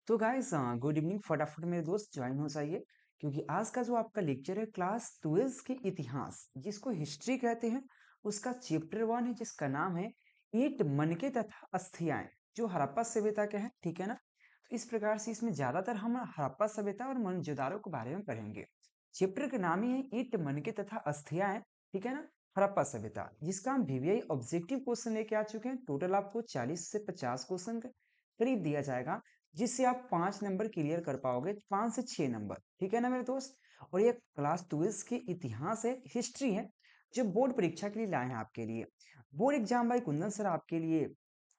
तो guys good evening. फटाफट मेरे दोस्त ज्वाइन हो जाइए, क्योंकि आज का जो आपका लेक्चर है क्लास 12 के इतिहास जिसको हिस्ट्री कहते हैं, उसका चैप्टर 1 है जिसका नाम है ईंट मनके तथा अस्थियाएं, जो हड़प्पा सभ्यता के हैं। ठीक है ना। तो इस प्रकार से इसमें ज्यादातर हम हड़प्पा सभ्यता और मोहनजोदारो के बारे में पढ़ेंगे। चैप्टर का नाम ही है ईंट मनके तथा अस्थियाएं। ठीक है ना। हड़प्पा सभ्यता, जिसका हम वीवीआई ऑब्जेक्टिव क्वेश्चन लेके आ चुके हैं। टोटल आपको 40 से 50 क्वेश्चन करीब दिया जाएगा, जिससे आप 5 नंबर क्लियर कर पाओगे, 5 से 6 नंबर। ठीक है ना मेरे दोस्त। और ये क्लास 12 की इतिहास है, हिस्ट्री है, जो बोर्ड परीक्षा के लिए लाए हैं आपके लिए। Board exam by Kundan sir आपके लिए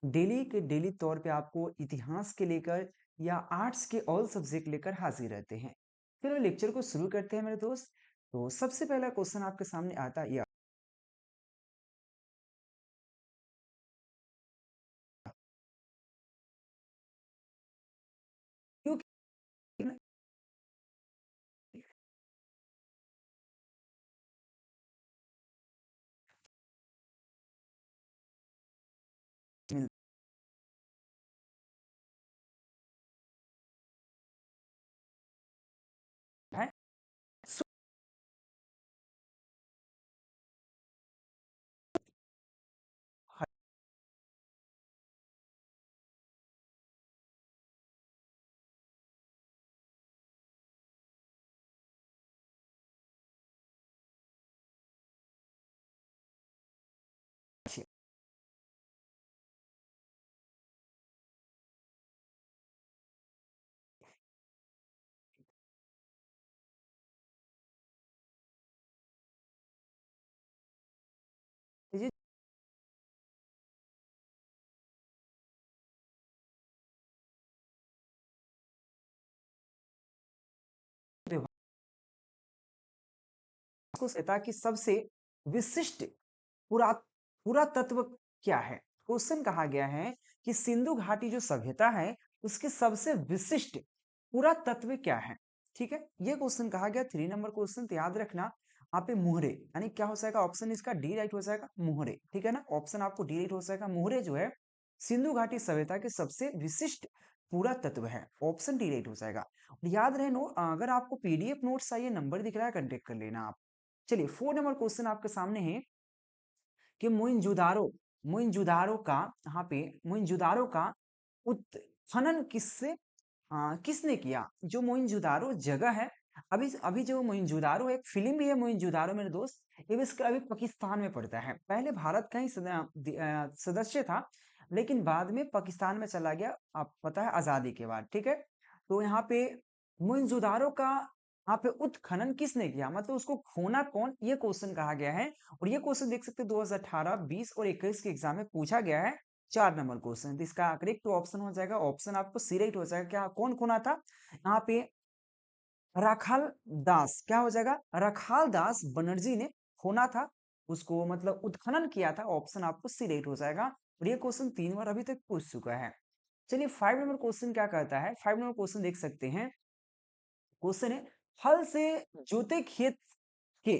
डेली के डेली तौर पे आपको इतिहास के लेकर या आर्ट्स के ऑल सब्जेक्ट लेकर हाजिर रहते हैं। चलो लेक्चर को शुरू करते हैं मेरे दोस्त। तो सबसे पहला क्वेश्चन आपके सामने आता है, क्योंकि मिलता है। ये को सभ्यता की सबसे विशिष्ट पुरा पुरातत्व क्या है। क्वेश्चन कहा गया है कि सिंधु घाटी जो सभ्यता है, उसके सबसे विशिष्ट पुरातत्व क्या है। ठीक है, ये क्वेश्चन कहा गया। 3 नंबर क्वेश्चन, तो याद रखना। आप पे मोहरे, यानी क्या हो जाएगा, ऑप्शन इसका डी राइट हो जाएगा, मोहरे। ठीक है ना, ऑप्शन आपको डी राइट हो जाएगा। मोहरे जो है सिंधु घाटी सभ्यता के सबसे विशिष्ट पुरातत्व है, ऑप्शन डी राइट हो जाएगा। और याद रहे नो, अगर आपको पीडीएफ नोट्स चाहिए, नंबर दिख रहा है, कांटेक्ट कर लेना आप। चलिए 4 नंबर क्वेश्चन आपके सामने है कि मोइंजुदारो मोइंजुदारो का यहाँ पे मोइंजुदारो का उत्खनन किसने किया। जो मोइंजुदारो जगह है, अभी अभी जो मोइंजुदारो एक फिल्म भी है मोइंजुदारो मेरे दोस्त, ये इसका अभी पाकिस्तान में पड़ता है। पहले भारत का ही सदस्य था, लेकिन बाद में पाकिस्तान में चला गया, आप पता है, आजादी के बाद। ठीक है। तो यहाँ पे मोइंजुदारो का यहाँ पे उत्खनन किसने किया, मतलब उसको खोना कौन, ये क्वेश्चन कहा गया है। और ये क्वेश्चन देख सकते हैं 2018, 20 और 21 के एग्जाम में पूछा गया है। 4 नंबर क्वेश्चन, तो इसका करेक्ट ऑप्शन हो जाएगा, ऑप्शन आपको सी राइट हो जाएगा। क्या, कौन खोना था यहाँ पे, राखाल दास। क्या हो जाएगा, राखाल दास बनर्जी ने खोना था उसको, मतलब उत्खनन किया था। ऑप्शन आपको सी राइट हो जाएगा। और ये क्वेश्चन 3 बार अभी तक पूछ चुका है। चलिए 5 नंबर क्वेश्चन क्या कहता है। 5 नंबर क्वेश्चन देख सकते हैं। क्वेश्चन है, हल से जोते खेत के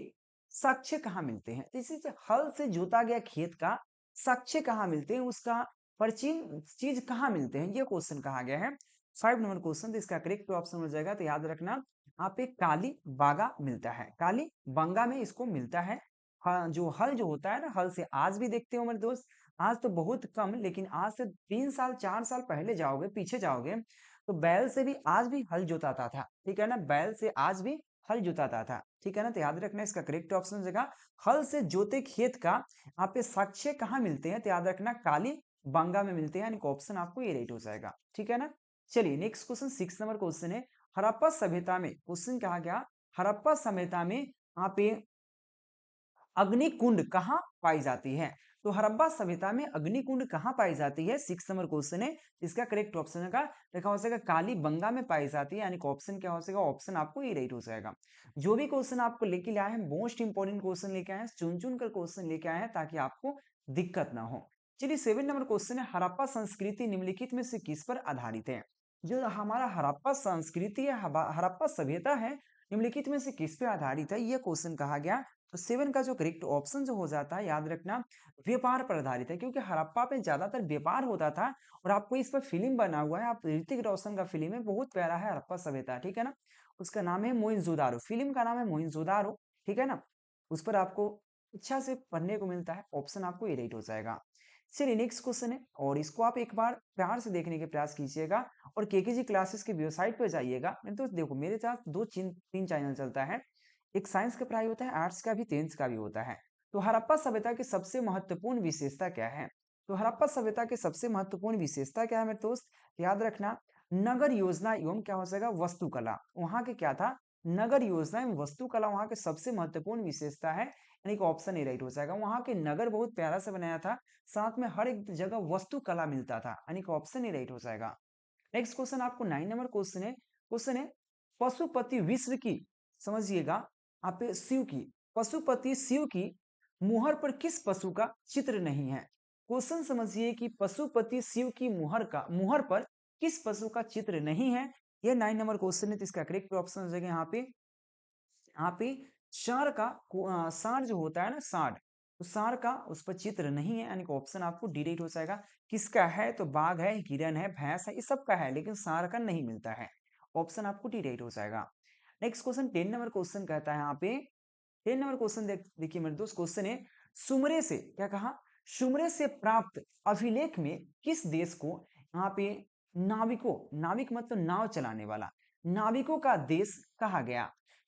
साक्ष्य कहाँ मिलते हैं। इसी से हल से जोता गया खेत का साक्ष्य कहाँ मिलते हैं, उसका प्राचीन चीज कहाँ मिलते हैं, ये क्वेश्चन कहा गया है। 5 नंबर क्वेश्चन, तो इसका करेक्ट ऑप्शन हो जाएगा, तो याद रखना, आप एक काली बागा मिलता है, काली बंगा में इसको मिलता है। हाँ, जो हल जो होता है ना, हल से आज भी देखते हो मेरे दोस्त, आज तो बहुत कम, लेकिन आज से 3 साल 4 साल पहले जाओगे, पीछे जाओगे, तो बैल से भी आज भी हल जोताता था। ठीक है ना, बैल से आज भी हल जोताता था। ठीक है ना, तो याद रखना, इसका करेक्ट ऑप्शन जगह हल से जोते खेत का आप पे साक्ष्य कहाँ मिलते हैं, तो याद रखना काली बंगा में मिलते हैं, यानी ऑप्शन आपको ये राइट हो जाएगा। ठीक है ना। चलिए नेक्स्ट क्वेश्चन, 6 नंबर क्वेश्चन है, हड़प्पा सभ्यता में, क्वेश्चन कहा गया हड़प्पा सभ्यता में यहाँ पे अग्निकुंड कहाँ पाई जाती है। तो हड़प्पा सभ्यता में अग्निकुंड कहाँ पाई जाती है, 6 नंबर क्वेश्चन है। इसका करेक्ट ऑप्शन का देखा हो जाएगा काली बंगा में पाई जाती है, यानी ऑप्शन क्या हो जाएगा, ऑप्शन आपको ये राइट हो जाएगा। जो भी क्वेश्चन आपको लेके आए हैं, मोस्ट इंपोर्टेंट क्वेश्चन लेके आए हैं, चुन चुन कर क्वेश्चन लेके आए हैं, ताकि आपको दिक्कत ना हो। चलिए 7 नंबर क्वेश्चन है, हड़प्पा संस्कृति निम्नलिखित में से किस पर आधारित है। जो हमारा हड़प्पा संस्कृति है, हड़प्पा सभ्यता है, निम्नलिखित में से किस पे आधारित है, ये क्वेश्चन कहा गया। तो 7 का जो करेक्ट ऑप्शन जो हो जाता है, याद रखना, व्यापार पर आधारित है, क्योंकि हड़प्पा पे ज्यादातर व्यापार होता था। और आपको इस पर फिल्म बना हुआ है, आप ऋतिक रोशन का फिल्म है, बहुत प्यारा है हड़प्पा सभ्यता, ठीक है ना। उसका नाम है मोइंजोदारो, फिल्म का नाम है मोइंजोदारो, ठीक है ना। उस पर आपको अच्छा से पढ़ने को मिलता है, ऑप्शन आपको ये राइट हो जाएगा। चलिए नेक्स्ट क्वेश्चन है, और इसको आप एक बार प्यार से देखने के प्रयास कीजिएगा, और केकेजी क्लासेस की वेबसाइट पर जाइएगा। मैं तो देखो मेरे साथ दो तीन चैनल चलता है, एक साइंस का पढ़ाई होता है, आर्ट्स का भी, 10th का भी होता है। तो हड़प्पा सभ्यता की सबसे महत्वपूर्ण विशेषता क्या है? तो हड़प्पा सभ्यता की सबसे महत्वपूर्ण विशेषता क्या है मेरे दोस्त? याद रखना, नगर योजना एवं क्या हो जाएगा, वस्तुकला। वहां के क्या था, नगर योजना एवं वस्तुकला वहां के सबसे महत्वपूर्ण विशेषता है, यानी कि ऑप्शन ए राइट हो जाएगा। वहां के नगर बहुत प्यारा से बनाया था, साथ में हर एक जगह वस्तु कला मिलता था, यानी कि ऑप्शन ए राइट हो जाएगा। नेक्स्ट क्वेश्चन आपको 9 नंबर क्वेश्चन है पशुपति विश्व की, समझिएगा, आप शिव की, पशुपति शिव की मुहर पर किस पशु का चित्र नहीं है? क्वेश्चन समझिए कि पशुपति शिव की मुहर पर किस पशु का चित्र नहीं है। यह 9 नंबर क्वेश्चन है, तो इसका करेक्ट ऑप्शन हो जाएगा यहाँ पे सांड जो होता है ना, सांड, तो सांड का उस पर चित्र नहीं है, यानी कि ऑप्शन आपको डायरेक्ट हो जाएगा। किसका है? तो बाघ है, हिरन है, भैंस है, ये सब का है, लेकिन सांड का नहीं मिलता है, ऑप्शन आपको डायरेक्ट हो जाएगा। नेक्स्ट क्वेश्चन 10 नंबर क्वेश्चन कहता है, यहाँ पे 10 नंबर क्वेश्चन देखिए मेरे दोस्त, क्वेश्चन है सुमरे से, क्या कहा, सुमरे से प्राप्त अभिलेख में किस देश को, यहाँ पे नाविक मतलब नाव चलाने वाला, नाविकों का देश कहा गया?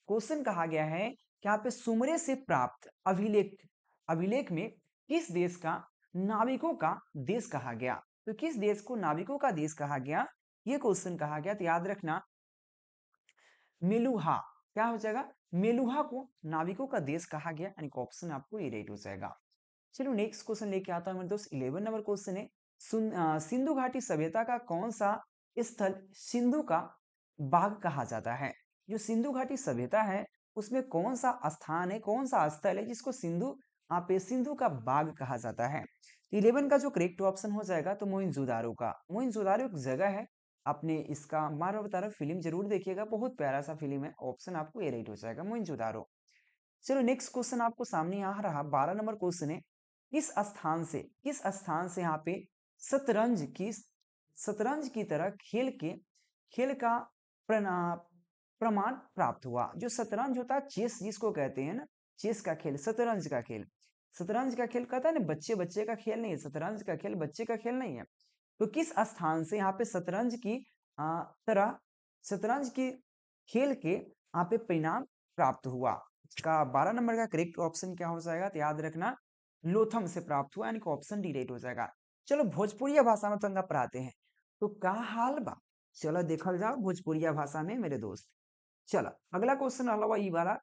क्वेश्चन कहा गया है कि यहाँ पे सुमरे से प्राप्त अभिलेख में किस देश का नाविकों का देश कहा गया? तो किस देश को नाविकों का देश कहा गया, ये क्वेश्चन कहा गया। तो याद रखना, मेलुहा, क्या हो जाएगा, मेलुहा को नाविकों का देश कहा गया, यानी कि ऑप्शन आपको ये राइट हो जाएगा। चलो नेक्स्ट क्वेश्चन लेके आता हूं मेरे दोस्त, 11 नंबर क्वेश्चन है, सिंधु घाटी सभ्यता का कौन सा स्थल सिंधु का बाग कहा जाता है? जो सिंधु घाटी सभ्यता है उसमें कौन सा स्थान है, कौन सा स्थल है जिसको सिंधु का बाग कहा जाता है? 11 का जो करेक्ट ऑप्शन हो जाएगा तो मोइंजोदारो का। मोइंजोदारो एक जगह है, आपने इसका मारो बता रहा फिल्म जरूर देखिएगा, बहुत प्यारा सा फिल्म है, ऑप्शन आपको ये राइट हो जाएगा, मोइंजोदारो। चलो नेक्स्ट क्वेश्चन आपको सामने आ रहा 12 नंबर क्वेश्चन है, किस स्थान से यहाँ पे शतरंज की तरह खेल का प्रणा- प्रमाण प्राप्त हुआ? जो शतरंज होता है, चेस जिसको कहते हैं ना, चेस का खेल, शतरंज का खेल कहता है ना, बच्चे बच्चे का खेल नहीं है, शतरंज का खेल बच्चे का खेल नहीं है। तो किस स्थान से यहाँ पे तरह शतरंज की खेल के यहाँ पे परिणाम प्राप्त हुआ? इसका 12 नंबर का करेक्ट ऑप्शन क्या हो जाएगा? तो याद रखना, लोथम से प्राप्त हुआ, यानी कि ऑप्शन डी राइट हो जाएगा। चलो भोजपुरिया भाषा में तंगा पढ़ाते हैं, तो का हाल बा, चलो देखल जाओ भोजपुरिया भाषा में मेरे दोस्त। चलो अगला क्वेश्चन अलावा ये वाला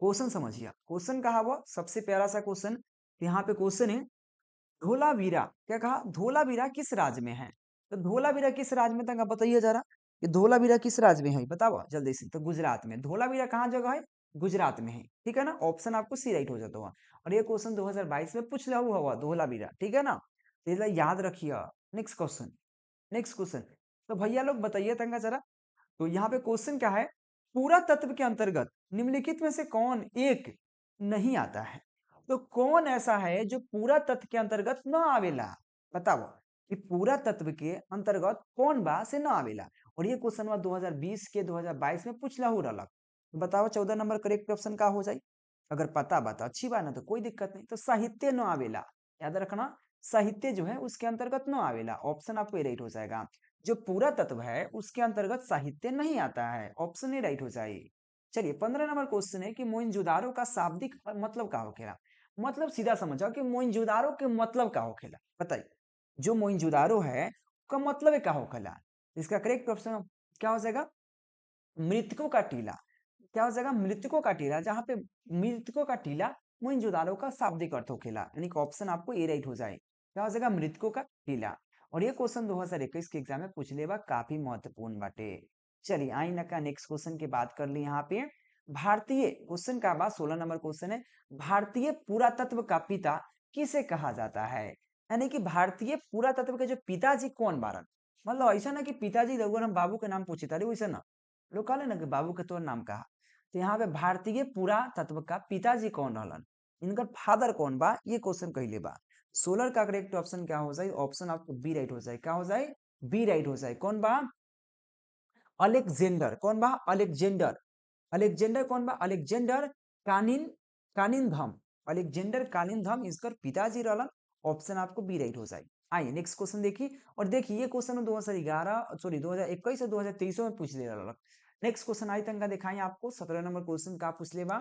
क्वेश्चन समझिए, क्वेश्चन कहा वो सबसे प्यारा सा क्वेश्चन। यहाँ पे क्वेश्चन है, धोलावीरा, क्या कहा, धोलावीरा किस राज्य में है? तो धोलावीरा किस राज्य में, तंगा बताइए जरा, ये धोलावीरा किस राज्य में है, बताओ जल्दी से। तो गुजरात में, धोलावीरा कहाँ जगह है, गुजरात में है, ठीक है ना, ऑप्शन आपको सी राइट हो जाता हुआ। और ये क्वेश्चन 2022 में पूछ लिया हुआ धोलावीरा, ठीक है ना, तो ये याद रखिए। नेक्स्ट क्वेश्चन तो भैया लोग बताइए तंगा जरा, तो यहाँ पे क्वेश्चन क्या है, पूरा तत्व के अंतर्गत निम्नलिखित में से कौन एक नहीं आता है? तो कौन ऐसा है जो पूरा तत्व के अंतर्गत न आवेला, बताओ कि पूरा तत्व के अंतर्गत कौन बा से न आवेला? और ये क्वेश्चन 2020 के 2022 में पूछला हो रहा, बताओ 14 नंबर करेक्ट ऑप्शन का हो जाए? अगर पता बता अच्छी बात ना, तो कोई दिक्कत नहीं। तो साहित्य न आवेला, याद रखना, साहित्य जो है उसके अंतर्गत न आवेला, ऑप्शन आपको राइट हो जाएगा। जो पूरा तत्व है उसके अंतर्गत साहित्य नहीं आता है, ऑप्शन ही राइट हो जाए। चलिए 15 नंबर क्वेश्चन है कि मोइंजोदारो का शाब्दिक मतलब का होखेला? मतलब सीधा समझो कि मोइंजोदारो के मतलब का होखेला, बताइए, जो मोइंजोदारो है का मतलब क्या होखेला? इसका करेक्ट ऑप्शन क्या हो जाएगा, मृतकों का टीला। क्या हो जाएगा, मृतकों का टीला, जहां पे मृतकों का टीला मोइंजोदारो का शाब्दिक अर्थ होखेला, यानी कि ऑप्शन आपको ए राइट हो जाए, क्या हो जाएगा, मृतकों का टीला। और ये क्वेश्चन 2021 के एग्जाम में पूछ ले बा, काफी महत्वपूर्ण बाटे। चलिए आई ना का नेक्स्ट क्वेश्चन की बात कर ली। यहाँ पे भारतीय क्वेश्चन का बाद 16 नंबर क्वेश्चन है, भारतीय पुरातत्व का पिता किसे कहा जाता है? यानी कि भारतीय पुरातत्व के जो पिताजी कौन बारन, मतलब ऐसा ना कि पिताजी रघुवर हम बाबू के नाम पूछे तारे, वैसा ना, लोग कहले ना कि बाबू के तोर नाम कहा। तो यहाँ पे भारतीय पुरातत्व का पिताजी कौन रहलन, इनका फादर कौन बा, ये क्वेश्चन कहले बा। सोलर का करेक्ट ऑप्शन क्या हो जाए, ऑप्शन आपको बी राइट हो जाए, क्या हो जाए, बी राइट हो जाए। कौन बा, अलेक्जेंडर। कौन बा, अलेक्जेंडर। अलेक्जेंडर कौन बा, अलेक्जेंडर कानिन कानिनधम। अलेक्जेंडर कानिनधम इसकर पिताजी रहलन। ऑप्शन आपको बी राइट हो जाए। आइए नेक्स्ट क्वेश्चन देखिए, और देखिए ये क्वेश्चन 2011 सॉरी 2021 और 2023 में पूछ ले रहा। नेक्स्ट क्वेश्चन आई तंका दिखाई आपको 17 नंबर क्वेश्चन का पूछ ले बा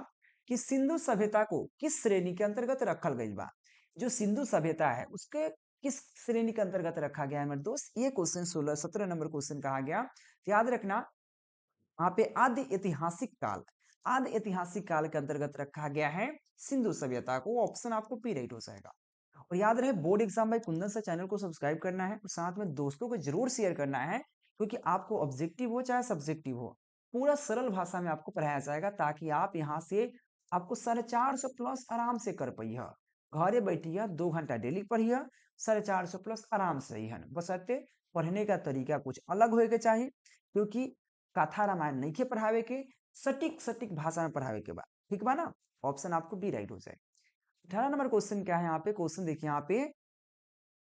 कि सिंधु सभ्यता को किस श्रेणी के अंतर्गत रखल गई बा। जो सिंधु सभ्यता है उसके किस श्रेणी के अंतर्गत रखा गया है मेरे दोस्त, ये क्वेश्चन 17 नंबर क्वेश्चन कहा गया। याद रखना वहां पे आदि ऐतिहासिक काल, आदि ऐतिहासिक काल के अंतर्गत रखा गया है सिंधु सभ्यता को। ऑप्शन आपको पी राइट हो जाएगा। और याद रहे बोर्ड एग्जाम भाई कुंदन से चैनल को सब्सक्राइब करना है और साथ में दोस्तों को जरूर शेयर करना है, क्योंकि आपको ऑब्जेक्टिव हो चाहे सब्जेक्टिव हो पूरा सरल भाषा में आपको पढ़ाया जाएगा, ताकि आप यहाँ से आपको 450 प्लस आराम से कर पाइए। घरे बैठिए 2 घंटा डेली पढ़िए, 450 प्लस आराम से ही है। बशर्ते पढ़ने का तरीका कुछ अलग होए के चाहिए, क्योंकि कथा रामायण नहीं के पढ़ावे के, सटीक सटीक भाषा में पढ़ावे के बाद, ठीक बा ना। ऑप्शन आपको बी राइट हो जाए। 18 नंबर क्वेश्चन क्या है यहाँ पे, क्वेश्चन देखिए यहाँ पे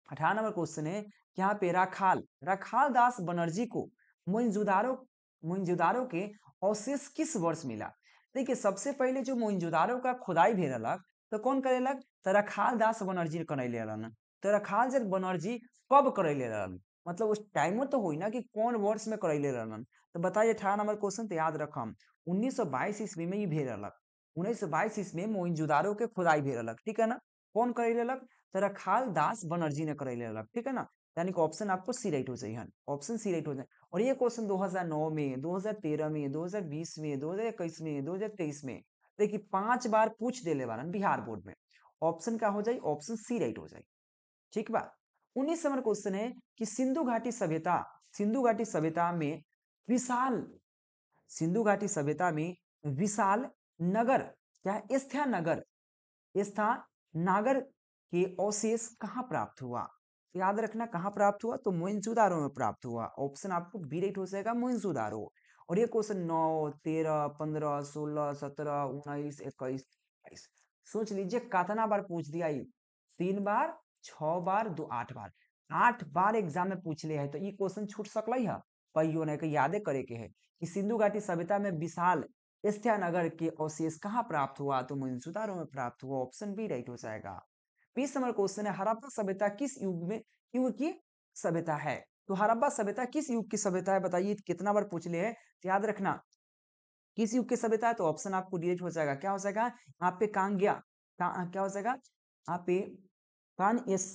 18 नंबर क्वेश्चन है कि यहाँ पे राखाल राखाल दास बनर्जी को मोइंजोदारो मोइंजोदारो के अवशेष किस वर्ष मिला। देखिए सबसे पहले जो मोइंजोदारो का खुदाई भेलक तो कौन करेलक, तो राखाल दास बनर्जी करैले रहन। तो राखाल दास बनर्जी कब करैले रहन, मतलब उस टाइम तो हुई ना कि कौन वर्ष में करैले रहन। तो बताइए 18 नंबर क्वेश्चन, तो याद रखम 1922 ईस्वी में ये भेलक। 1922 ईस्वी में मोइंजोदारो के खुदाई भेलक, ठीक है ना। कौन करैलक, तो राखाल दास बनर्जी ने करैले, ठीक है ना। यानी कि ऑप्शन आपको सी राइट हो जाए, ऑप्शन सी राइट हो जाए। और ये क्वेश्चन 2009 में, 2013 में, 2020 में, 2021 में, 2023 में देखिए 5 बार पूछ देले बारन बिहार बोर्ड में। ऑप्शन क्या हो जाए, ऑप्शन सी राइट हो जाए, ठीक बा। 19 नंबर क्वेश्चन है कि सिंधु घाटी सभ्यता, सिंधु घाटी सभ्यता में विशाल, सिंधु घाटी सभ्यता में विशाल नगर क्या है, स्थान नगर, स्थान नागर के अवशेष कहाँ प्राप्त हुआ। तो याद रखना कहाँ प्राप्त हुआ, तो मोइंजोदारो में प्राप्त हुआ। ऑप्शन आपको बी राइट हो जाएगा, मोइंजोदारो। और ये क्वेश्चन 9, 13, 15, 16, 17, 19, 21, 22 सोच लीजिए कितना बार पूछ दिया ये, 3 बार, 6 बार, 8 बार, 8 बार एग्जाम में पूछ लिया है। तो ये क्वेश्चन छूट सकल है, कहियो नहीं कि यादे करे के है कि सिंधु घाटी सभ्यता में विशाल नगर के अवशेष कहाँ प्राप्त हुआ, तो मोहनजोदारो में प्राप्त हुआ। ऑप्शन बी राइट हो जाएगा। 20 नंबर क्वेश्चन है हड़प्पा सभ्यता किस युग की सभ्यता है। तो हड़प्पा सभ्यता किस युग की सभ्यता है, बताइए कितना बार पूछ ले है। तो याद रखना किस युग की सभ्यता है, तो ऑप्शन आपको डिलीट हो जाएगा, क्या हो जाएगा यहाँ पे कांग्या क्या हो जाएगा यहाँ पे कान यस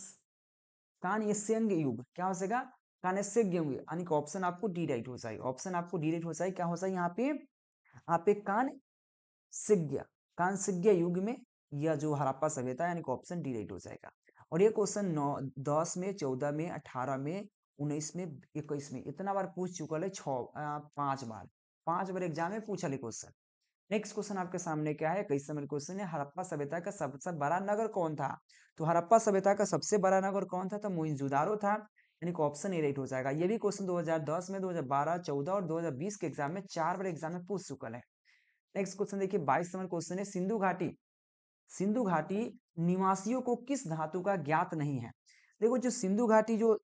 कान्यसेंग युग, क्या हो जाएगा कान्यसेंग युग, यानी कि ऑप्शन आपको डी राइट हो जाएगा। ऑप्शन आपको डी राइट हो जाएगा, क्या हो जाएगा यहाँ पे सिग्य कांस्य युग में यह जो हड़प्पा सभ्यता यानी कि ऑप्शन डी राइट हो जाएगा। और ये क्वेश्चन 9, 10 में, 14 में, 18 में, 19 में, 21 में इतना बार पूछ चुका है, 5 बार, 5 बार एग्जाम में पूछा है क्वेश्चन। नेक्स्ट क्वेश्चन आपके सामने क्या है, 21 नंबर क्वेश्चन है हड़प्पा सभ्यता का सबसे बड़ा नगर कौन था। तो हड़प्पा सभ्यता का सबसे बड़ा नगर कौन था, तो मोइंजोदारो था, यानी कि ऑप्शन ए राइट हो जाएगा। ये भी क्वेश्चन 2010 में, 2012, 14 और 2020 के एग्जाम में 4 बार एग्जाम में पूछ चुका है। नेक्स्ट क्वेश्चन देखिए 22 नंबर क्वेश्चन है सिंधु घाटी निवासियों को किस धातु का ज्ञात नहीं है। देखो जो सिंधु घाटी जो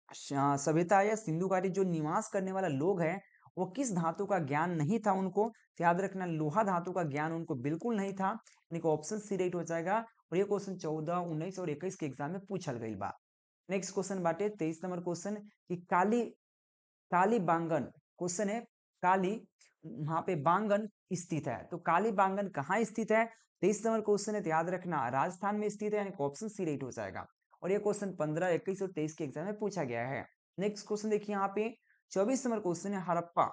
सभ्यता या सिंधु घाटी जो निवास करने वाला लोग है वो किस धातु का ज्ञान नहीं था उनको। तो याद रखना लोहा धातु का ज्ञान उनको बिल्कुल नहीं था, यानी कि ऑप्शन सी राइट हो जाएगा। और ये क्वेश्चन 14, 19 और 21 के एग्जाम में पूछल गई बा। नेक्स्ट क्वेश्चन बाटे 23 नंबर क्वेश्चन कि काली बांगन क्वेश्चन है, काली वहां पे बांगन स्थित है, तो काली बांगन कहाँ स्थित है। 23 नंबर क्वेश्चन है, तो याद रखना राजस्थान में स्थित है, यानी ऑप्शन सी राइट हो जाएगा। और ये क्वेश्चन 15, 21 और 23 के एग्जाम में पूछा गया है। नेक्स्ट क्वेश्चन देखिए यहाँ पे 24 नंबर क्वेश्चन है हड़प्पा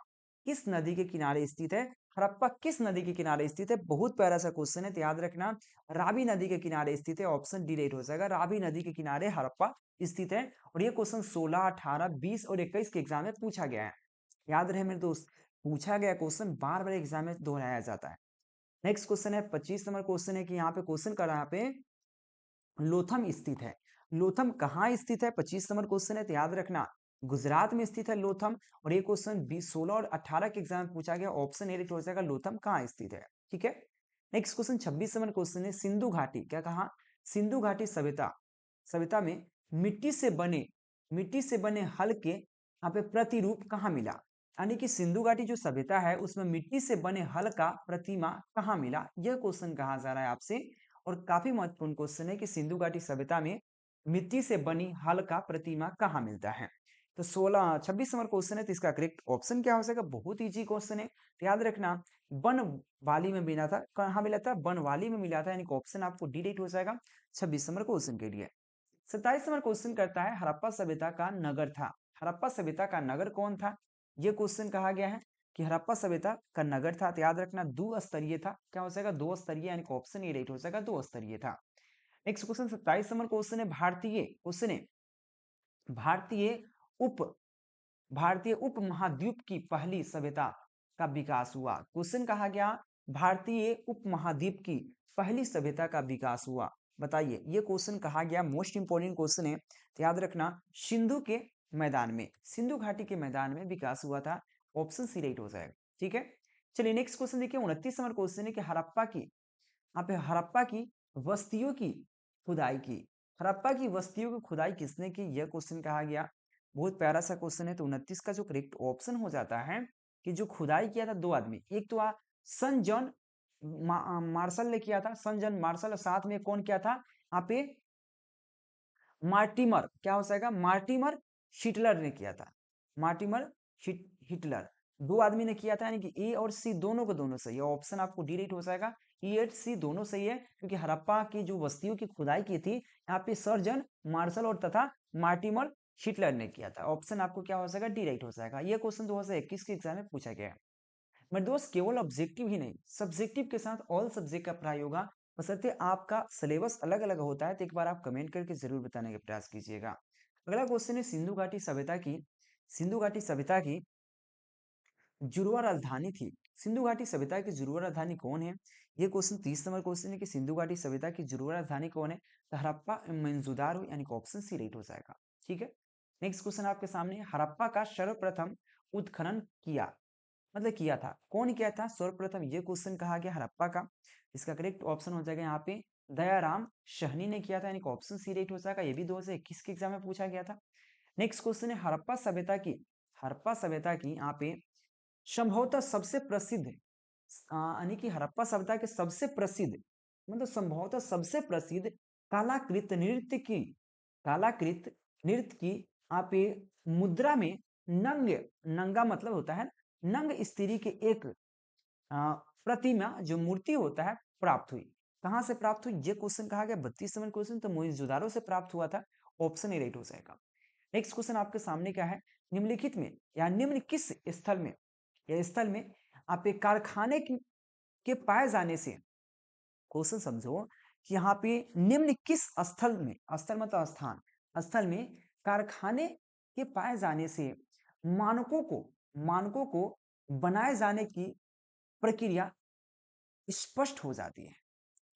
किस नदी के किनारे स्थित है। हड़प्पा किस नदी के किनारे स्थित है, बहुत प्यारा सा क्वेश्चन है, तो याद रखना रावी नदी के किनारे स्थित है। ऑप्शन डी राइट हो जाएगा, रावी नदी के किनारे हड़प्पा स्थित है। और ये क्वेश्चन 16, 18, 20 और 21 के एग्जाम में पूछा गया है। याद रहे मेरे दोस्त पूछा गया क्वेश्चन बार बार एग्जाम में दोहराया जाता है। नेक्स्ट क्वेश्चन है 25 नंबर क्वेश्चन है कि यहाँ पे क्वेश्चन कर रहा है यहाँ पे लोथम स्थित है। लोथम कहाँ स्थित है, 25 नंबर क्वेश्चन है, तो याद रखना गुजरात में स्थित है लोथम। और ये क्वेश्चन 16 और 18 के एग्जाम में पूछा गया, ऑप्शन ए राइट हो जाएगा, लोथम कहाँ स्थित है। ठीक है, नेक्स्ट क्वेश्चन 26 नंबर क्वेश्चन है, सिंधु घाटी, क्या कहा, सिंधु घाटी सभ्यता, सभ्यता में मिट्टी से बने हल के यहाँ पे प्रतिरूप कहाँ मिला। यानी कि सिंधु घाटी जो सभ्यता है उसमें मिट्टी से बने हल का प्रतिमा कहाँ मिला, यह क्वेश्चन कहा जा रहा है आपसे। और काफी महत्वपूर्ण क्वेश्चन है कि सिंधु घाटी सभ्यता में मिट्टी से बनी हल का प्रतिमा कहाँ मिलता है। तो 26 नंबर क्वेश्चन है, तो इसका करेक्ट ऑप्शन क्या हो जाएगा, बहुत इजी क्वेश्चन है, तो याद रखना, वन वाली में मिला था, कहाँ मिला था, बनवाली में मिला था, यानी कि ऑप्शन आपको डी राइट हो जाएगा 26 नंबर क्वेश्चन के लिए। 27 नंबर क्वेश्चन करता है, हड़प्पा सभ्यता का नगर था, हड़प्पा सभ्यता का नगर कौन था, ये क्वेश्चन कहा गया है कि हड़प्पा सभ्यता का नगर था, तो याद रखना दो स्तरीय था, क्या हो जाएगा, दो स्तरीय, यानी कि ऑप्शन ए राइट हो जाएगा, दो स्तरीय था। नेक्स्ट क्वेश्चन 27 नंबर क्वेश्चन है, भारतीय क्वेश्चन है, भारतीय उप भारतीय उपमहाद्वीप की पहली सभ्यता का विकास हुआ, क्वेश्चन कहा गया भारतीय उपमहाद्वीप की पहली सभ्यता का विकास हुआ, बताइए, ये क्वेश्चन कहा गया, मोस्ट इंपोर्टेंट क्वेश्चन है, तो याद रखना सिंधु के मैदान में, सिंधु घाटी के मैदान में विकास हुआ था, ऑप्शन सी राइट हो जाएगा। ठीक है, चलिए नेक्स्ट क्वेश्चन देखिए, 29 नंबर क्वेश्चन है कि हड़प्पा की, यहाँ पे हड़प्पा की बस्तियों की खुदाई की, हड़प्पा की बस्तियों की खुदाई किसने की, यह क्वेश्चन कहा गया, बहुत प्यारा सा क्वेश्चन है। तो 29 का जो करेक्ट ऑप्शन हो जाता है कि जो खुदाई किया था दो आदमी, एक तो सन जॉन मार्शल ने किया था, सन जॉन मार्शल, और साथ में कौन किया था यहाँ पे, मार्टिमर, क्या हो जाएगा, मार्टिमर हिटलर ने किया था, मार्टिमर हिटलर, दो आदमी ने किया था, यानी कि ए और सी दोनों को दोनों सही है, ऑप्शन आपको डी राइट हो जाएगा, ई एट सी दोनों सही है, क्योंकि हड़प्पा की जो बस्तियों की खुदाई की थी यहाँ पे सर्जन मार्शल और तथा मार्टिमर हिटलर ने किया था, ऑप्शन आपको क्या हो जाएगा, डी राइट हो जाएगा। ये क्वेश्चन 2021 के एग्जाम में पूछा गया है। मेरे दोस्त केवल ऑब्जेक्टिव ही नहीं, सब्जेक्टिव के साथ ऑल सब्जेक्ट का पढ़ाई होगा, बशर्ते आपका सिलेबस अलग अलग होता है, तो एक बार आप कमेंट करके जरूर बताने का प्रयास कीजिएगा। अगला क्वेश्चन है, सिंधु घाटी सभ्यता की, सिंधु घाटी सभ्यता की जुड़वा राजधानी थी, सिंधु घाटी सभ्यता की जुड़वा राजधानी कौन है, ये क्वेश्चन 30 नंबर क्वेश्चन है कि सिंधु घाटी सभ्यता की जुड़वा राजधानी कौन है, तो हड़प्पा मोहनजोदारो, यानी कि ऑप्शन सी राइट हो जाएगा। ठीक है, नेक्स्ट क्वेश्चन आपके सामने, हड़प्पा का सर्वप्रथम उत्खनन किया, मतलब किया था, कौन किया था सर्वप्रथम, ये क्वेश्चन कहा गया हड़प्पा का, इसका करेक्ट ऑप्शन हो जाएगा यहाँ पे दयाराम शहनी ने किया था, यानी कि ऑप्शन सी राइट हो जाएगा, ये भी 2021 के एग्जाम में पूछा गया था। नेक्स्ट क्वेश्चन है, हड़प्पा सभ्यता की, हड़प्पा सभ्यता की यहाँ पे संभवतः सबसे प्रसिद्ध, यानी कि हड़प्पा सभ्यता के सबसे प्रसिद्ध, मतलब संभवतः सबसे प्रसिद्ध कलाकृत नृत्य की, कलाकृत नृत्य की यहाँ पे मुद्रा में नंग, नंगा मतलब होता है नंग स्त्री के एक प्रतिमा, जो मूर्ति होता है, प्राप्त हुई, कहां से प्राप्त हुई, ये क्वेश्चन कहा गया 32 नंबर क्वेश्चन, तो मोहनजोदारो से प्राप्त हुआ था, ऑप्शन ए राइट हो जाएगा। नेक्स्ट क्वेश्चन आपके सामने क्या है, निम्नलिखित में या निम्न किस स्थल में, या स्थल में आप एक कारखाने के पाए जाने से, क्वेश्चन समझो कि यहाँ पे निम्न किस स्थल में, स्थल मतलब स्थान, स्थल में कारखाने के पाए जाने से मानकों को बनाए जाने की प्रक्रिया स्पष्ट हो जाती है,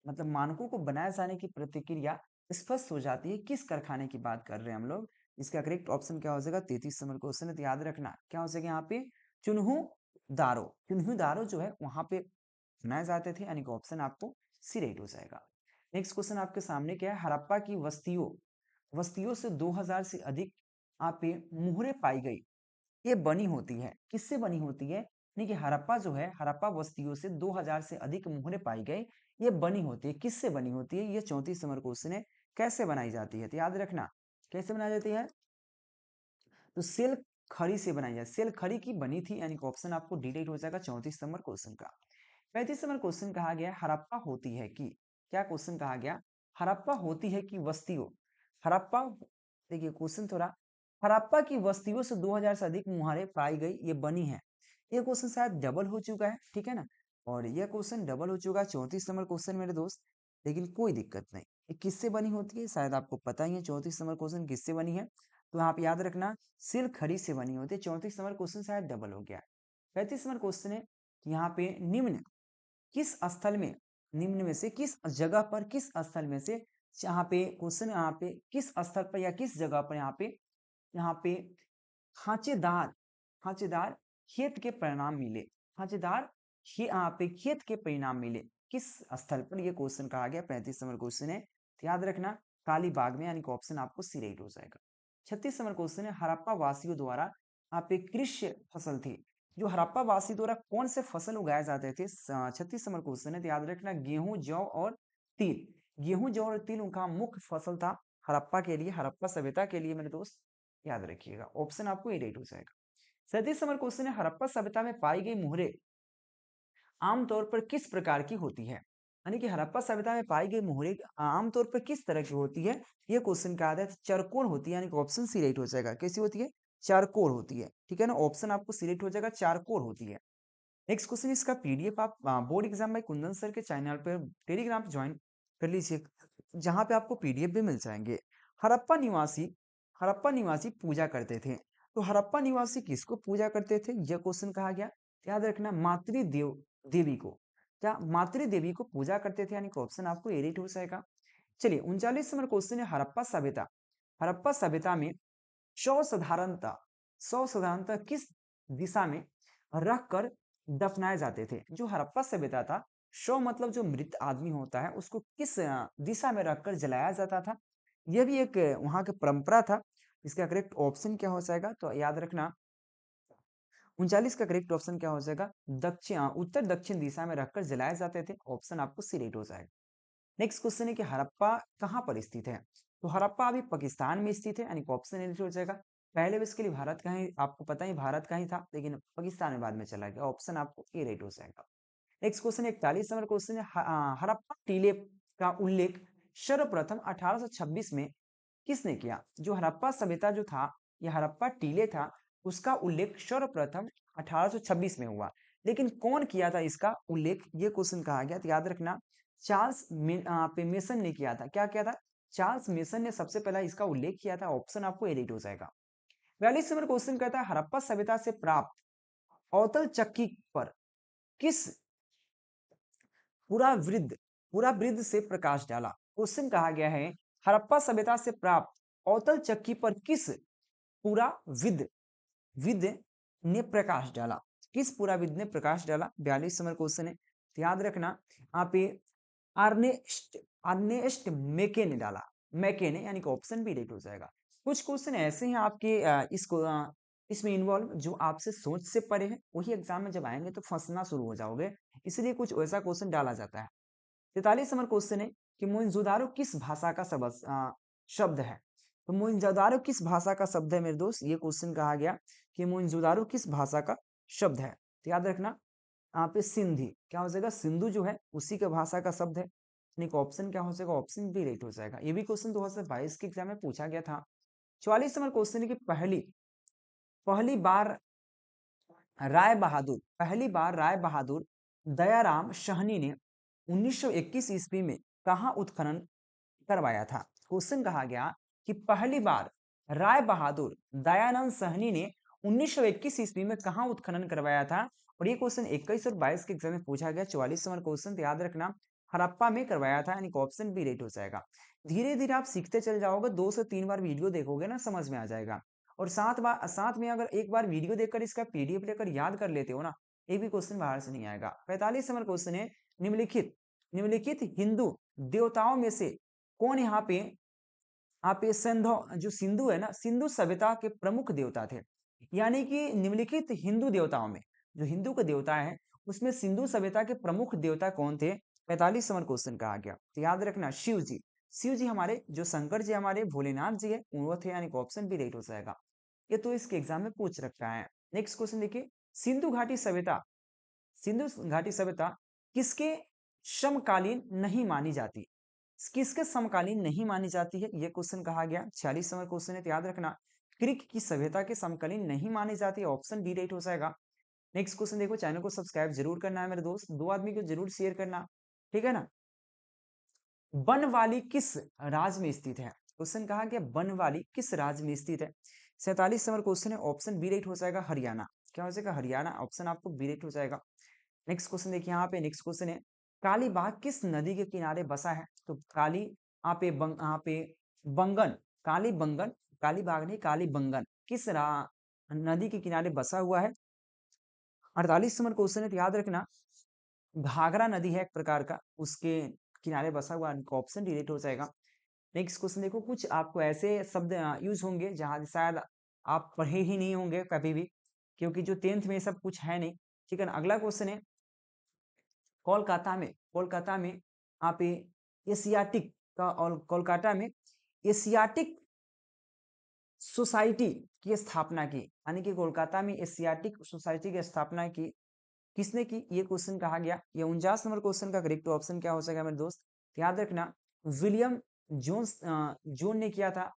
मतलब मानकों को बनाए जाने की प्रतिक्रिया स्पष्ट हो जाती है, किस कारखाने की बात कर रहे हैं हम लोग, इसका करेक्ट ऑप्शन क्या हो जाएगा, 33 नंबर क्वेश्चन है, तो याद रखना क्या हो जाएगा यहाँ पे, चुन्हू दारो, चुन्हू दारो जो है वहां पे बनाए जाते थे, यानी कि ऑप्शन आपको सी राइट हो जाएगा। नेक्स्ट क्वेश्चन आपके सामने क्या है, हड़प्पा की वस्तियों से 2000 से अधिक यहाँ पे मुहरें पाई गई, ये बनी होती है, किससे बनी होती है, यानी कि हड़प्पा जो है, हड़प्पा बस्तियों से 2000 से अधिक मुहरें पाई गई, ये बनी होती है, किससे बनी होती है, ये 34 नंबर क्वेश्चन है, कैसे बनाई जाती है, तो याद रखना कैसे बनाई जाती है, तो सेल खड़ी से बनाई जाए, सेल खड़ी की बनी थी, यानी कि ऑप्शन आपको डी राइट हो जाएगा 34 नंबर क्वेश्चन का। 35 नंबर क्वेश्चन कहा गया, हड़प्पा होती है कि, क्या क्वेश्चन कहा गया, हड़प्पा होती है कि बस्तियों, हड़प्पा, देखिए क्वेश्चन थोड़ा, हड़प्पा की बस्तियों से 2000 से अधिक मुहारें पाई गई, ये बनी है, ये क्वेश्चन शायद डबल हो चुका है, ठीक है ना, और ये क्वेश्चन डबल हो चुका है 34 नंबर क्वेश्चन मेरे दोस्त, लेकिन कोई दिक्कत नहीं, ये किससे बनी होती है शायद आपको पता ही है, 34 नंबर क्वेश्चन किससे बनी है, तो आप याद रखना सिल खड़ी से बनी होती है, 34 नंबर क्वेश्चन शायद डबल हो गया। 35 नंबर क्वेश्चन है कि यहाँ पे निम्न किस स्थल में, निम्न में से किस जगह पर, किस स्थल में से, यहाँ पे क्वेश्चन, यहाँ पे किस स्थल पर या किस जगह पर, यहाँ पे खांचेदार खांचेदार खेत के परिणाम मिले। खांचेदार पे खेत के परिणाम मिले किस स्थल पर? ये क्वेश्चन कहा गया, 35 नंबर क्वेश्चन है, तो याद रखना कालीबाग में, यानी कि ऑप्शन आपको सी राइट हो जाएगा। 36 नंबर क्वेश्चन है, हड़प्पा वासियों द्वारा आप एक कृषि फसल थी, जो हड़प्पा वासी द्वारा कौन से फसल उगाए जाते थे? 36 नंबर क्वेश्चन है, तो याद रखना गेहूं, जौ और तिल। गेहूं, जौ और तिल उनका मुख्य फसल था हड़प्पा के लिए, हड़प्पा सभ्यता के लिए मेरे दोस्त, याद रखिएगा। ऑप्शन आपको ए राइट हो जाएगा। 37 नंबर क्वेश्चन है, हड़प्पा सभ्यता में पाई गई मोहरें आमतौर पर किस प्रकार की होती है? यानी कि हड़प्पा सभ्यता में पाई गई मोहरें आमतौर पर किस तरह की होती है? ये क्वेश्चन का आधा चरकोर होती है, यानी कि ऑप्शन सी राइट हो जाएगा। कैसी होती है? चारकोर होती है, ठीक है ना, ऑप्शन आपको सिलेक्ट हो जाएगा, चारकोर होती है। नेक्स्ट क्वेश्चन, इसका पीडीएफ आप board exam by Kundan sir के चैनल पर टेलीग्राम ज्वाइन कर लीजिए, जहां पे आपको पीडीएफ भी मिल जाएंगे। हड़प्पा निवासी हड़प्पा निवासी पूजा करते थे, तो हड़प्पा निवासी किसको पूजा करते थे? यह क्वेश्चन कहा गया। याद रखना मातृदेव देवी को, क्या मातृदेवी को पूजा करते थे, यानी कि ऑप्शन आपको ए राइट हो जाएगा। चलिए 39 नंबर क्वेश्चन है, हड़प्पा सभ्यता में शव साधारणतः किस दिशा में रख कर दफनाए जाते थे? जो हड़प्पा सभ्यता था, शव मतलब जो मृत आदमी होता है उसको किस दिशा में रखकर जलाया जाता था? यह भी एक वहां की परंपरा था। इसका करेक्ट ऑप्शन क्या हो जाएगा? तो याद रखना 39 का करेक्ट ऑप्शन क्या हो जाएगा? उत्तर दक्षिण दिशा में रखकर जलाए जाते थे, ऑप्शन आपको सी राइट हो जाएगा। नेक्स्ट क्वेश्चन है कि हड़प्पा कहाँ पर स्थित है? तो हड़प्पा अभी पाकिस्तान में स्थित है, यानी कि ऑप्शन ए हो जाएगा। पहले भी इसके लिए भारत का ही, आपको पता ही भारत का ही था, लेकिन पाकिस्तान में बाद में चला गया, ऑप्शन आपको ए राइट हो जाएगा। नेक्स्ट क्वेश्चन 41 नंबर क्वेश्चन है, हड़प्पा टीले का उल्लेख सर्वप्रथम 1826 में किसने किया? जो हड़प्पा सभ्यता जो था, यह हड़प्पा टीले था, उसका उल्लेख सर्वप्रथम 1826 में हुआ, लेकिन कौन किया था इसका उल्लेख? ये क्वेश्चन कहा गया, तो याद रखना मेसन ने किया था। क्या किया था? चार्ल्स मेसन ने सबसे पहला इसका उल्लेख किया था, ऑप्शन आपको ए राइट हो जाएगा। 42 नंबर क्वेश्चन कहता है, हड़प्पा सभ्यता से प्राप्त अवतल चक्की पर किस पूरा वृद्ध से प्रकाश डाला? क्वेश्चन कहा गया है, हड़प्पा सभ्यता से प्राप्त अवतल चक्की पर किस पूरा विद विद ने प्रकाश डाला? किस पूरा विद ने प्रकाश डाला? 42 नंबर क्वेश्चन है, तो याद रखना यहाँ पे अर्नेस्ट अर्नेस्ट मेके ने डाला, मैके ने, यानी कि ऑप्शन बी राइट हो जाएगा। कुछ क्वेश्चन ऐसे हैं आपके इसमें इन्वॉल्व जो आपसे सोच से परे हैं, वही एग्जाम में जब आएंगे तो फंसना शुरू हो जाओगे, इसलिए कुछ ऐसा क्वेश्चन डाला जाता है। 43 नंबर क्वेश्चन है कि मोइंजोदारो किस भाषा का शब्द है? तो मोइंजोदारो किस भाषा का शब्द है मेरे दोस्त? ये क्वेश्चन कहा गया कि मोइंजोदारो किस भाषा का शब्द है, तो याद रखना यहाँ पे सिंधी, क्या हो जाएगा? सिंधु जो है उसी के भाषा का शब्द है, ऑप्शन क्या हो जाएगा? ऑप्शन बी राइट हो जाएगा। ये भी क्वेश्चन 2022 के एग्जाम में पूछा गया था। 44 नंबर क्वेश्चन है कि पहली पहली बार पहली बार राय बहादुर दयाराम शाहनी ने 1921 ईस्वी में कहा उत्खनन करवाया था? क्वेश्चन कहा गया कि पहली बार राय बहादुर दयानंद सहनी ने 1921 ईस्वी में कहा उत्खनन करवाया था? और ये क्वेश्चन 21 और 22 के एग्जाम में पूछा गया। 44 नंबर क्वेश्चन, याद रखना हड़प्पा में करवाया था, यानी कि ऑप्शन बी राइट हो जाएगा। धीरे धीरे आप सीखते चल जाओगे, 2 से 3 बार वीडियो देखोगे ना, समझ में आ जाएगा। और साथ में अगर एक बार वीडियो देखकर इसका पीडीएफ लेकर याद कर लेते हो ना, एक भी क्वेश्चन बाहर से नहीं आएगा। 45 नंबर क्वेश्चन है, निम्नलिखित हिंदू देवताओं में से कौन यहाँ पे सिंधु है ना, सिंधु सभ्यता के प्रमुख देवता थे? यानी कि निम्नलिखित हिंदू देवताओं में, जो हिंदू के देवता है उसमें सिंधु सभ्यता के प्रमुख देवता कौन थे? 45 नंबर क्वेश्चन कहा गया, तो याद रखना शिव जी हमारे, जो शंकर जी हमारे भोलेनाथ जी है वो थे, यानी कि ऑप्शन बी राइट हो जाएगा। ये तो इसके एग्जाम में पूछ रखा है। नेक्स्ट क्वेश्चन देखिए, सिंधु घाटी सभ्यता किसके समकालीन नहीं मानी जाती? किसके समकालीन नहीं मानी जाती है? यह क्वेश्चन कहा गया। 46 नंबर क्वेश्चन है, तो याद रखना ग्रीक की सभ्यता के समकालीन नहीं मानी जाती है, ऑप्शन बी राइट हो जाएगा। नेक्स्ट क्वेश्चन देखो, चैनल को सब्सक्राइब जरूर करना है मेरे दोस्त, 2 आदमी को जरूर शेयर करना, ठीक है ना। बनवाली किस राज्य में स्थित है? क्वेश्चन कहा गया बनवाली किस राज्य में स्थित है? 47 नंबर क्वेश्चन है, ऑप्शन बी राइट हो जाएगा हरियाणा। क्या हो जाएगा? हरियाणा, ऑप्शन आपको बी राइट हो जाएगा। नेक्स्ट क्वेश्चन देखिए, यहाँ पे नेक्स्ट क्वेश्चन है, कालीबाग किस नदी के किनारे बसा है? तो यहाँ पे बंगन, काली बंगन, कालीबाग नहीं काली बंगन, नदी के किनारे बसा हुआ है? 48 नंबर क्वेश्चन है, तो याद रखना घाघरा नदी है एक प्रकार का, उसके किनारे बसा हुआ, ऑप्शन डिलीट हो जाएगा। नेक्स्ट क्वेश्चन देखो, कुछ आपको ऐसे शब्द यूज होंगे जहां शायद आप पढ़े ही नहीं होंगे कभी भी, क्योंकि जो 10th में सब कुछ है नहीं। ठीक है ना। अगला क्वेश्चन है, कोलकाता में आप एशियाटिक का, और कोलकाता में एशियाटिक सोसाइटी की स्थापना की, यानी कि कोलकाता में एशियाटिक सोसाइटी की स्थापना की किसने की, ये क्वेश्चन कहा गया। ये 49 नंबर क्वेश्चन का करेक्ट ऑप्शन क्या हो सकेगा मेरे दोस्त, याद रखना विलियम जोन्स ने किया था,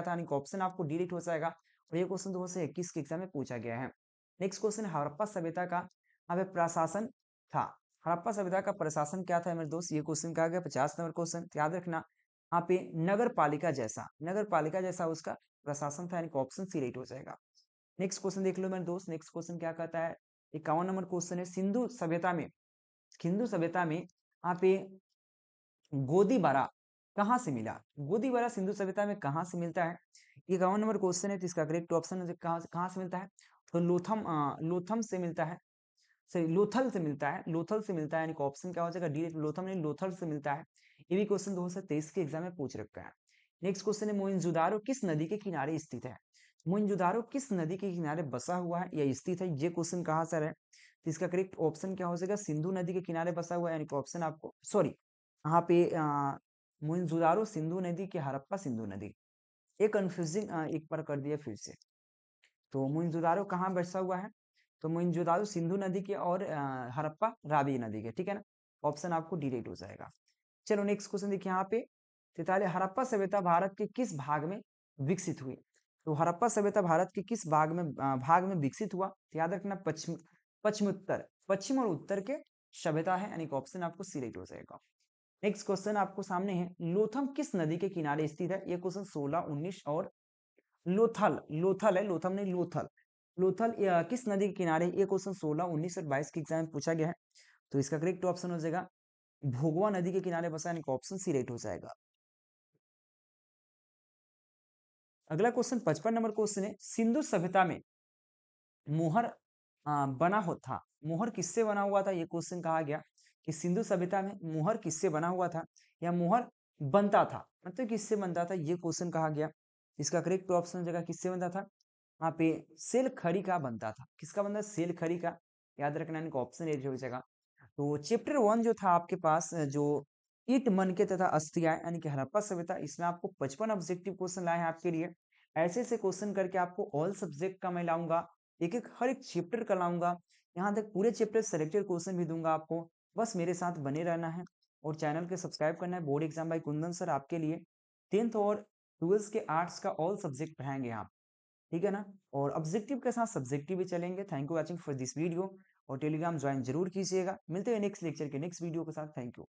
यानी कि ऑप्शन आपको डिलीट हो जाएगा। और ये क्वेश्चन 2021 के एग्जाम में पूछा गया है। नेक्स्ट क्वेश्चन, हड़प्पा सभ्यता का यहाँ पे प्रशासन था, हड़प्पा सभ्यता का प्रशासन क्या था मेरे दोस्त, ये क्वेश्चन कहा गया। 50 नंबर क्वेश्चन, याद रखना यहाँ पे नगर पालिका जैसा उसका प्रशासन था, यानी कि ऑप्शन सी राइट हो जाएगा। नेक्स्ट क्वेश्चन देख लो मेरे दोस्त, नेक्स्ट क्वेश्चन क्या कहता है, 51 नंबर क्वेश्चन है, हिंदू सभ्यता में यहाँ पे गोदीबारा कहाँ से मिला, गोदीबारा सिंधु सभ्यता में कहाँ से मिलता है, 51 नंबर क्वेश्चन है। तो इसका करेक्ट ऑप्शन है कहाँ से मिलता है, तो लोथम से मिलता है, सॉरी लोथल से मिलता है, यानी कि ऑप्शन क्या हो जाएगा डी, लोथम नहीं लोथल से मिलता है। ये भी क्वेश्चन 2023 के एग्जाम में पूछ रखा है। नेक्स्ट क्वेश्चन है, मोइंजोदारो किस नदी के किनारे स्थित है, मोइंजोदारो किस नदी के किनारे बसा हुआ है या स्थित है, ये क्वेश्चन कहाँ सर है, तो इसका करेक्ट ऑप्शन क्या हो जाएगा, सिंधु नदी के किनारे बसा हुआ है, यानी कि ऑप्शन आपको सॉरी यहाँ पे मोइंजोदारो सिंधु नदी की, हड़प्पा सिंधु नदी, ये कंफ्यूजिंग एक बार कर दिया फिर से। तो मोइंजोदारो कहाँ बसा हुआ है, तो मोइंजोदारो सिंधु नदी के, और हड़प्पा रावी नदी के, ठीक है ना। ऑप्शन आपको डिलीट हो जाएगा। चलो नेक्स्ट क्वेश्चन देखिए यहाँ पे, 43, हड़प्पा सभ्यता भारत के किस भाग में विकसित हुई, तो हड़प्पा सभ्यता भारत के किस भाग में विकसित हुआ, तो याद रखना पश्चिम और उत्तर के सभ्यता है, यानी कि ऑप्शन आपको सिलेक्ट हो जाएगा। नेक्स्ट क्वेश्चन आपको सामने है, लोथम किस नदी के किनारे स्थित है, ये क्वेश्चन 16, 19 और लोथल है, लोथम नहीं लोथल किस नदी के किनारे, ये क्वेश्चन 16, 19 और 22 के एग्जाम में पूछा गया है। तो इसका करेक्ट ऑप्शन हो जाएगा भोगवा नदी के किनारे बसा, यानी ऑप्शन सी राइट हो जाएगा। अगला क्वेश्चन 55 नंबर क्वेश्चन है, सिंधु सभ्यता में मोहर मोहर किससे बना हुआ था, ये क्वेश्चन कहा गया कि सिंधु सभ्यता में मोहर किससे बना हुआ था, या मोहर बनता था, मतलब किससे बनता था, ये क्वेश्चन कहा गया। इसका करेक्ट ऑप्शन जगह किससे बनता था, वहाँ पे सेल खड़ी का बनता था, किसका बनता, सेल खड़ी का, याद रखना, इनको ऑप्शन ए हो जाएगा। तो चैप्टर 1 जो था आपके पास, जो ईट मन के तथा अस्थियां, यानी कि हड़प्पा सभ्यता, इसमें आपको 55 ऑब्जेक्टिव क्वेश्चन लाए हैं आपके लिए। ऐसे ऐसे क्वेश्चन करके आपको ऑल सब्जेक्ट का मैं लाऊंगा, एक एक हर एक चैप्टर का लाऊंगा, यहाँ तक पूरे चैप्टर सेलेक्टेड क्वेश्चन भी दूंगा आपको। बस मेरे साथ बने रहना है और चैनल के सब्सक्राइब करना है। Board exam by Kundan sir आपके लिए 10th और 12th के आर्ट्स का ऑल सब्जेक्ट पढ़ाएंगे आप, ठीक है ना। और ऑब्जेक्टिव के साथ सब्जेक्टिव भी चलेंगे। Thank you watching for this video, और टेलीग्राम ज्वाइन जरूर कीजिएगा। मिलते हैं नेक्स्ट लेक्चर के नेक्स्ट वीडियो के साथ। Thank you.